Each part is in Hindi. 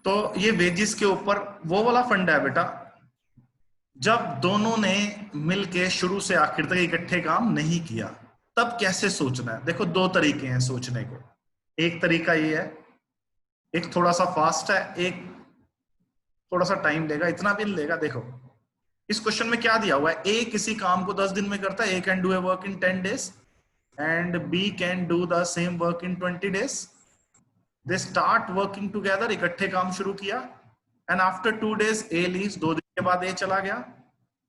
तो ये वेजिस के ऊपर वो वाला फंड है बेटा, जब दोनों ने मिलके शुरू से आखिर तक इकट्ठे काम नहीं किया तब कैसे सोचना है। देखो दो तरीके हैं सोचने को। एक तरीका ये है, एक थोड़ा सा फास्ट है, एक थोड़ा सा टाइम लेगा, इतना भी लेगा। देखो इस क्वेश्चन में क्या दिया हुआ है, ए किसी काम को 10 दिन में करता है, A can do a work in 10 days and B can do the same work in 20 days। They start working together, इकट्ठे काम शुरू किया, and after 2 days A leaves, 2 दिन के बाद ए चला गया,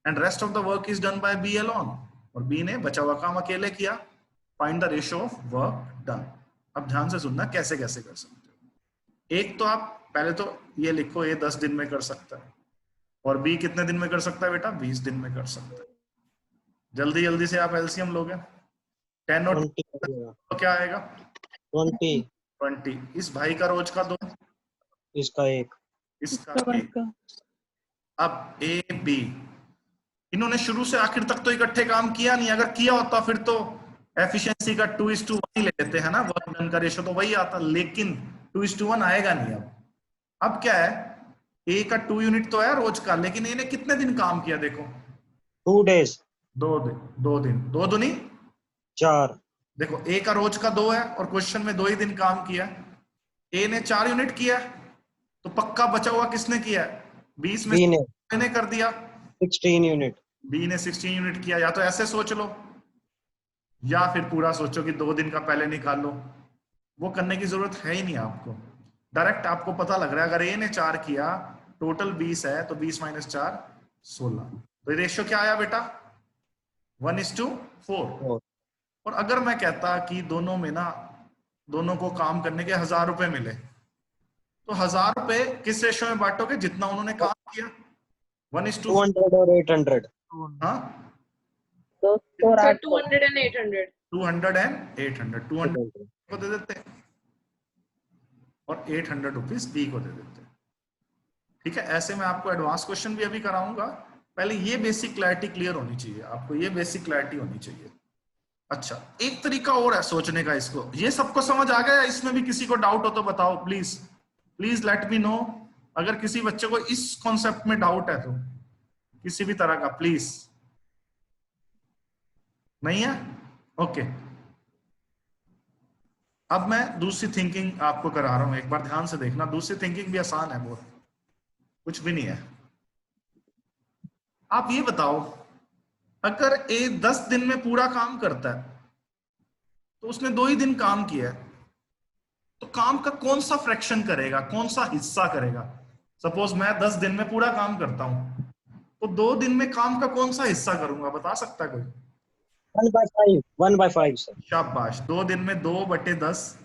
and rest of the work is done by B alone, और बी ने बचा हुआ काम अकेले किया। Find the ratio of work done. अब ध्यान से सुनना कैसे कैसे कर सकते हो। एक तो आप पहले तो ये लिखो, ए 10 दिन में कर सकता है, और बी कितने दिन में कर सकता है बेटा, 20 दिन में कर सकता है। जल्दी जल्दी से आप एलसीएम लोगे, 10 और 20 क्या आएगा, 20। इस भाई का रोज का 2, इसका 1, इसका 1। अब ए बी इन्होंने शुरू से आखिर तक तो इकट्ठे काम किया नहीं, अगर किया होता फिर तो एफिशिएंसी का 2:1 ही ले लेते हैं ना, वर्क डन का रेशियो तो वही आता, लेकिन 2:1 आएगा नहीं। अब क्या है, ए का 2 यूनिट तो है रोज का, लेकिन ए ने कितने दिन काम किया देखो, 2 days, 2 दिन, 2 दूनी 4। देखो ए का रोज का 2 है और क्वेश्चन में 2 ही दिन काम किया, ए ने 4 यूनिट किया, तो पक्का बचा हुआ किसने किया, 20 में बी ने कर दिया 16 यूनिट, बी ने 16 यूनिट किया। या तो ऐसे सोच लो, या फिर पूरा सोचो कि 2 दिन का पहले निकाल लो, वो करने की जरूरत है ही नहीं आपको। डायरेक्ट आपको पता लग रहा है, अगर ए ने 4 किया, टोटल 20 है, तो 20 - 4 16। तो रेशियो क्या आया बेटा, 1:4। और अगर मैं कहता कि दोनों में ना, दोनों को काम करने के 1000 रुपए मिले, तो 1000 रुपए किस रेशियो में बांटोगे, जितना उन्होंने काम किया, 1:200 और 800। हाँ, 200 and 800 200 and 800, 200 को दे देते और 800 रुपीज बी को दे देते। ठीक है, ऐसे मैं आपको एडवांस क्वेश्चन भी अभी कराऊंगा, पहले ये बेसिक क्लैरिटी क्लियर होनी चाहिए आपको, ये बेसिक क्लैरिटी होनी चाहिए। अच्छा, एक तरीका और है सोचने का इसको, ये सबको समझ आ गया, इसमें भी किसी को डाउट हो तो बताओ please, please let me know. अगर किसी बच्चे को इस कॉन्सेप्ट में डाउट है तो, किसी भी तरह का, प्लीज। नहीं है, ओके। अब मैं दूसरी थिंकिंग आपको करा रहा हूं, एक बार ध्यान से देखना। दूसरी थिंकिंग भी आसान है बहुत, कुछ भी नहीं है। आप ये बताओ, अगर ए 10 दिन में पूरा काम करता है, तो उसने 2 ही दिन काम किया है, तो काम का कौन सा फ्रैक्शन करेगा, कौन सा हिस्सा करेगा। सपोज मैं 10 दिन में पूरा काम करता हूं, तो 2 दिन में काम का कौन सा हिस्सा करूंगा, बता सकता है कोई? 1/5 सर। शाबाश, 2 दिन में 2/10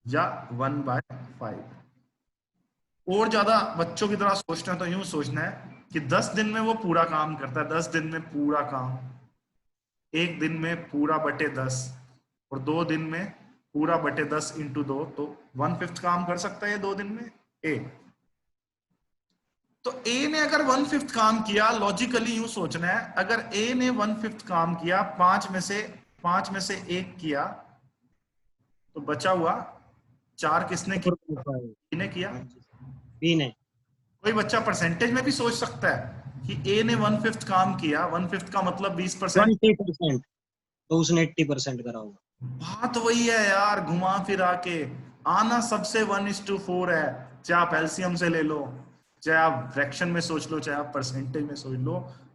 या 1/5। और ज्यादा बच्चों की तरह सोचना है तो यूं सोचना है कि 10 दिन में वो पूरा काम करता है, 10 दिन में पूरा काम, 1 दिन में पूरा बटे 10, और 2 दिन में पूरा बटे 10 × 2, तो 1/5 काम कर सकता है 2 दिन में ए। तो ए ने अगर 1/5 काम किया, लॉजिकली यूं सोचना है, अगर ए ने 1/5 काम किया, 5 में से 1 किया, तो बचा हुआ 4 किसने किया, बी ने। कोई बच्चा परसेंटेज में भी सोच सकता है कि ए ने 1/5 काम किया, 1/5 का मतलब 20%, 20%, तो उसने 80% करा होगा। बात वही है यार, घुमा फिरा के आना सबसे 1:4 है, चाहे आप एलसीएम से ले लो, चाहे आप फ्रैक्शन में सोच लो, चाहे आप परसेंटेज में सोच लो,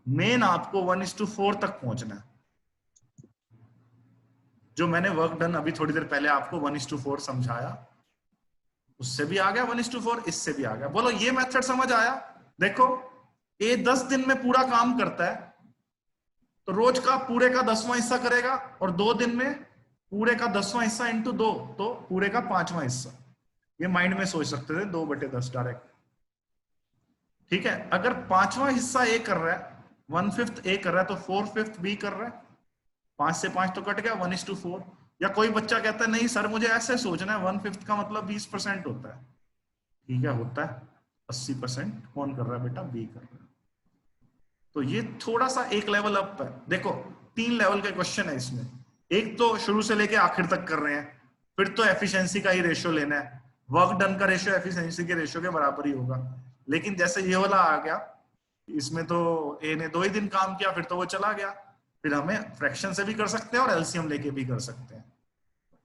मेन आपको 1:4 तक पहुंचना है। जो मैंने वर्क डन अभी थोड़ी देर पहले आपको 1:4 समझाया, उससे भी आ गया 1:4, इससे भी आ गया। बोलो ये मेथड समझ आया? देखो, ए 10 दिन में पूरा काम करता है, तो रोज का पूरे का 10वां हिस्सा करेगा, और 2 दिन में पूरे का 10वां हिस्सा × 2, तो पूरे का 5वां हिस्सा। ये माइंड में सोच सकते थे, 2/10 डायरेक्ट। ठीक है, अगर 5वां हिस्सा ए कर रहा है, 1/5 ए कर रहा है, तो 4/5 बी कर रहा है, 5 से 5 तो कट गया, 1:4। या कोई बच्चा कहता है नहीं सर मुझे ऐसे सोचना है, 1/5 का मतलब 20% होता है। ठीक है, होता है 80%। कौन कर रहा है बेटा, बी कर रहा है। तो ये थोड़ा सा एक लेवल अप है। देखो 3 लेवल के क्वेश्चन है इसमें, एक तो शुरू से लेके आखिर तक कर रहे हैं, फिर तो एफिशिएंसी का ही रेशियो लेना है, वर्क डन का रेशियो एफिशिएंसी के रेशियो के बराबर ही होगा। लेकिन जैसे ये वाला आ गया, इसमें तो ए ने 2 ही दिन काम किया, फिर तो वो चला गया। फिर हमें फ्रैक्शन से भी कर सकते हैं और एलसीएम लेके भी कर सकते हैं।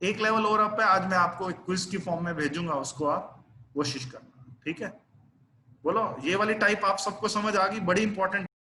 एक लेवल और अप है, आज मैं आपको एक क्विज की फॉर्म में भेजूंगा, उसको आप कोशिश करना, ठीक है। बोलो, ये वाली टाइप आप सबको समझ आ गई, बड़ी इंपॉर्टेंट